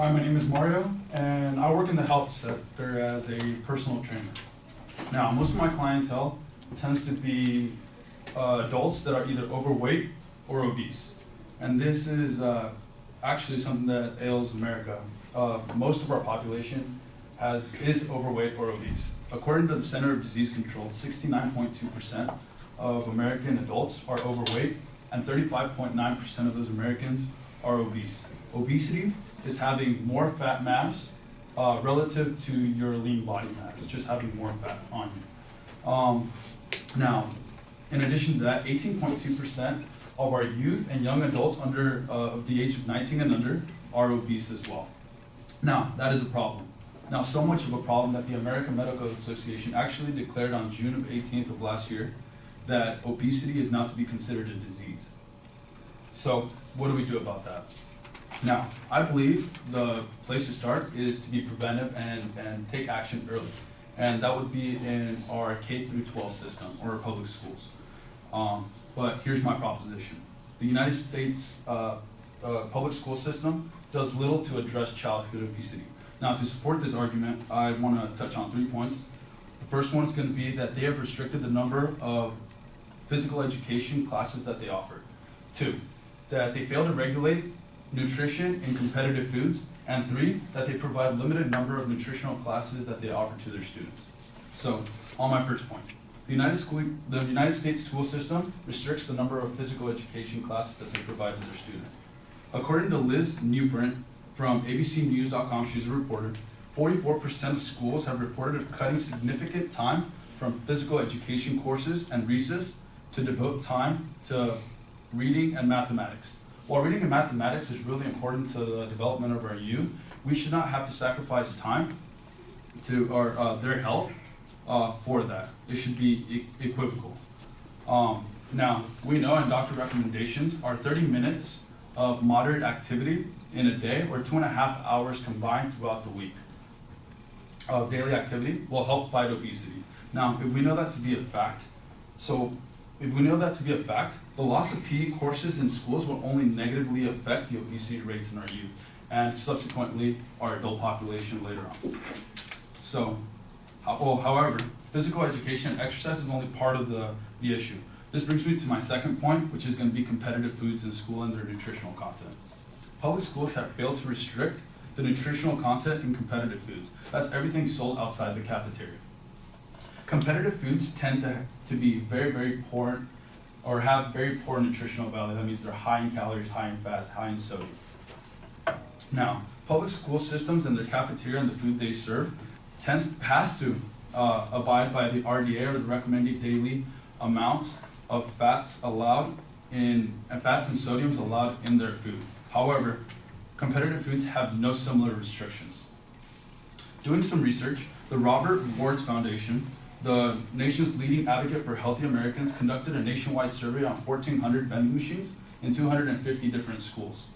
Hi, my name is Mario, and I work in the health sector as a personal trainer. Now, most of my clientele tends to be adults that are either overweight or obese. And this is actually something that ails America. Most of our population is overweight or obese. According to the Center of Disease Control, 69.2% of American adults are overweight, and 35.9% of those Americans are obese. Obesity is having more fat mass relative to your lean body mass, just having more fat on you. Now, in addition to that, 18.2% of our youth and young adults under of the age of 19 and under are obese as well. Now, that is a problem. Now, so much of a problem that the American Medical Association actually declared on June 18th of last year that obesity is now to be considered a disease. So, what do we do about that? Now, I believe the place to start is to be preventive and take action early. And that would be in our K through 12 system or our public schools. But here's my proposition. The United States public school system does little to address childhood obesity. Now, to support this argument, I want to touch on 3 points. The first one is going to be that they have restricted the number of physical education classes that they offer. 2, that they fail to regulate nutrition in competitive foods, and 3, that they provide limited number of nutritional classes that they offer to their students. So, on my first point, the United States school system restricts the number of physical education classes that they provide to their students. According to Liz Newbrant from abcnews.com, she's a reporter, 44% of schools have reported of cutting significant time from physical education courses and recess to devote time to reading and mathematics. While reading and mathematics is really important to the development of our youth, we should not have to sacrifice time to their health for that. It should be equivocal. Now, we know in doctor recommendations are 30 minutes of moderate activity in a day or 2.5 hours combined throughout the week of daily activity will help fight obesity. Now, if we know that to be a fact, the loss of PE courses in schools will only negatively affect the obesity rates in our youth and subsequently our adult population later on. So, however, physical education and exercise is only part of the issue. This brings me to my second point, which is going to be competitive foods in school and their nutritional content. Public schools have failed to restrict the nutritional content in competitive foods. That's everything sold outside the cafeteria. Competitive foods tend to be very, very poor or have very poor nutritional value. That means they're high in calories, high in fats, high in sodium. Now, public school systems and their cafeteria and the food they serve has to abide by the RDA, or the recommended daily amounts of fats and sodiums allowed in their food. However, competitive foods have no similar restrictions. Doing some research, the Robert Ward's Foundation, the nation's leading advocate for healthy Americans, conducted a nationwide survey on 1,400 vending machines in 250 different schools.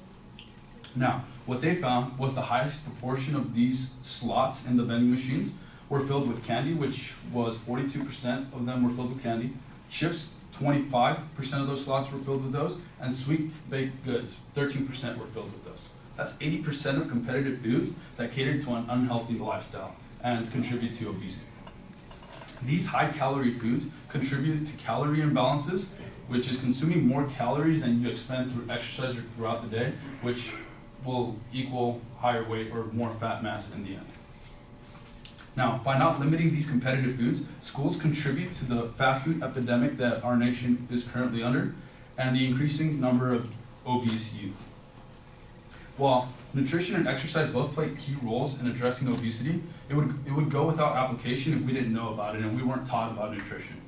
Now, what they found was the highest proportion of these slots in the vending machines were filled with candy, which was 42% of them were filled with candy. Chips, 25% of those slots were filled with those, and sweet baked goods, 13% were filled with those. That's 80% of competitive foods that cater to an unhealthy lifestyle and contribute to obesity. These high-calorie foods contribute to calorie imbalances, which is consuming more calories than you expend through exercise or throughout the day, which will equal higher weight or more fat mass in the end. Now, by not limiting these competitive foods, schools contribute to the fast food epidemic that our nation is currently under and the increasing number of obese youth. While nutrition and exercise both play key roles in addressing obesity, it would go without application if we didn't know about it and we weren't taught about nutrition.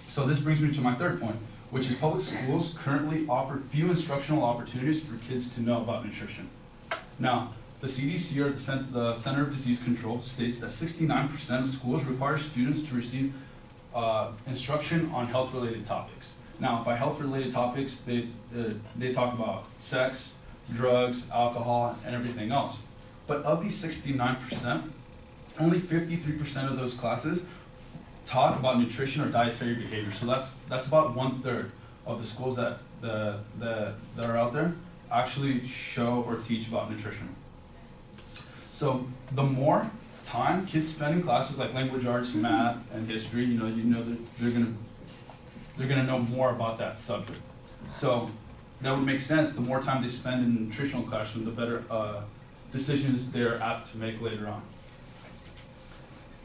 So this brings me to my third point, which is public schools currently offer few instructional opportunities for kids to know about nutrition. Now, the CDC, or the Center of Disease Control, states that 69% of schools require students to receive instruction on health-related topics. Now, by health-related topics, they talk about sex, drugs, alcohol, and everything else. But of these 69%, only 53% of those classes taught about nutrition or dietary behavior. So that's about 1/3 of the schools that are out there actually show or teach about nutrition. So the more time kids spend in classes like language arts, math, and history, that they're gonna know more about that subject. So that would make sense. The more time they spend in the nutritional classroom, the better decisions they're apt to make later on.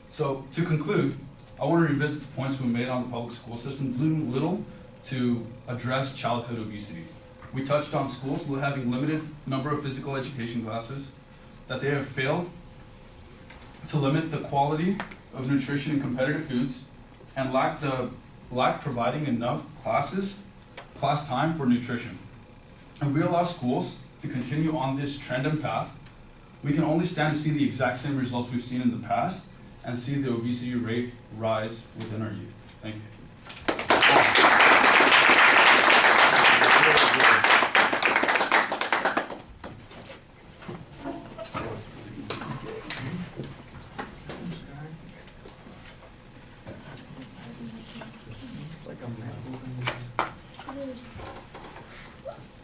So to conclude, I want to revisit the points we made on the public school system, doing little to address childhood obesity. We touched on schools having limited number of physical education classes, that they have failed to limit the quality of nutrition in competitive foods, and lack providing enough class time for nutrition. If we allow schools to continue on this trend and path, we can only stand to see the exact same results we've seen in the past and see the obesity rate rise within our youth. Thank you.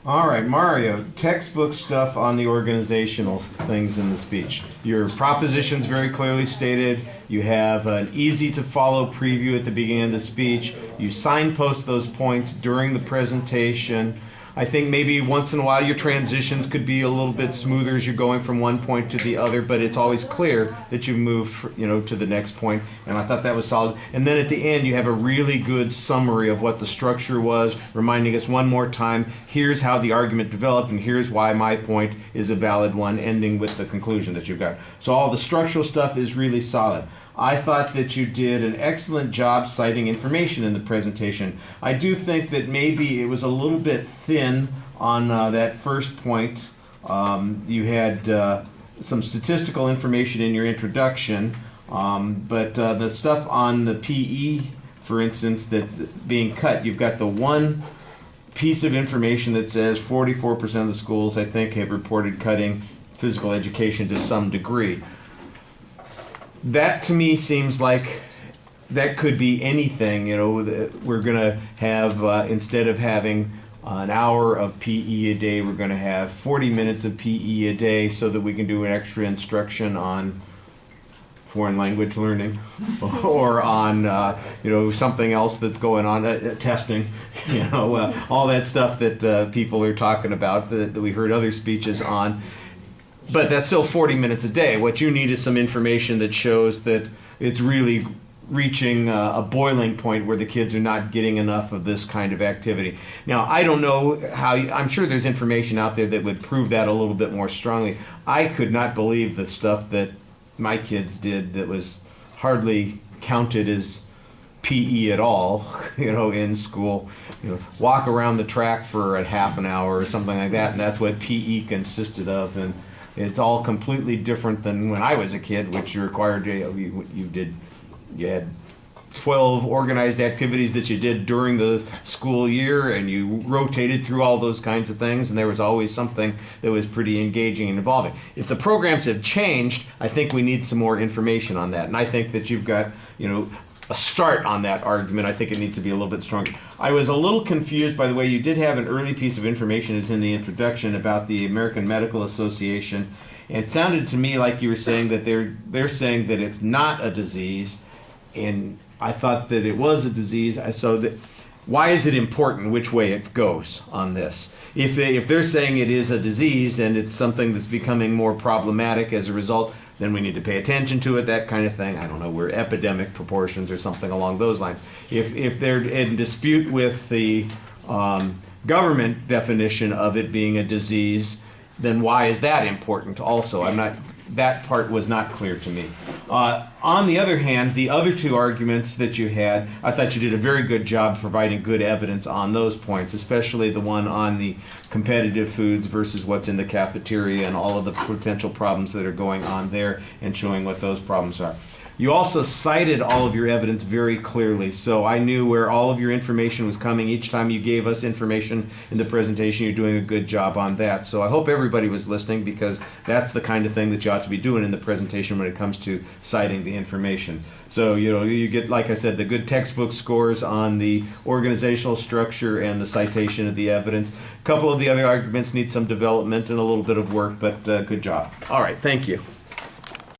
All right, Mario, textbook stuff on the organizational things in the speech. Your proposition's very clearly stated. You have an easy to follow preview at the beginning of the speech. You signpost those points during the presentation. I think maybe once in a while your transitions could be a little bit smoother as you're going from one point to the other, but it's always clear that you move, to the next point, and I thought that was solid. And then at the end you have a really good summary of what the structure was, reminding us one more time, here's how the argument developed and here's why my point is a valid one, ending with the conclusion that you've got. So all the structural stuff is really solid. I thought that you did an excellent job citing information in the presentation. I do think that maybe it was a little bit thin on that first point. You had some statistical information in your introduction, but the stuff on the PE, for instance, that's being cut, you've got the one piece of information that says 44% of the schools, I think, have reported cutting physical education to some degree. That to me seems like that could be anything. We're going to have, instead of having an hour of PE a day, we're going to have 40 minutes of PE a day so that we can do an extra instruction on foreign language learning or on, something else that's going on, testing, all that stuff that people are talking about that we heard other speeches on. But that's still 40 minutes a day. What you need is some information that shows that it's really reaching a boiling point where the kids are not getting enough of this kind of activity. Now, I don't know I'm sure there's information out there that would prove that a little bit more strongly. I could not believe the stuff that my kids did that was hardly counted as PE at all, in school. Walk around the track for a half an hour or something like that, and that's what PE consisted of. And it's all completely different than when I was a kid, which required you had 12 organized activities that you did during the school year, and you rotated through all those kinds of things, and there was always something that was pretty engaging and involving. If the programs have changed, I think we need some more information on that, and I think that you've got, a start on that argument. I think it needs to be a little bit stronger. I was a little confused, by the way, you did have an early piece of information, it's in the introduction, about the American Medical Association. And it sounded to me like you were saying that they're saying that it's not a disease, and I thought that it was a disease. Why is it important which way it goes on this? If they're saying it is a disease and it's something that's becoming more problematic as a result, then we need to pay attention to it, that kind of thing. I don't know, we're epidemic proportions or something along those lines. If they're in dispute with the government definition of it being a disease, then why is that important also? That part was not clear to me. On the other hand, the other two arguments that you had, I thought you did a very good job providing good evidence on those points, especially the one on the competitive foods versus what's in the cafeteria and all of the potential problems that are going on there, and showing what those problems are. You also cited all of your evidence very clearly, so I knew where all of your information was coming. Each time you gave us information in the presentation, you're doing a good job on that. So I hope everybody was listening, because that's the kind of thing that you ought to be doing in the presentation when it comes to citing the information. So, you get, like I said, the good textbook scores on the organizational structure and the citation of the evidence. A couple of the other arguments need some development and a little bit of work, but good job. All right, thank you.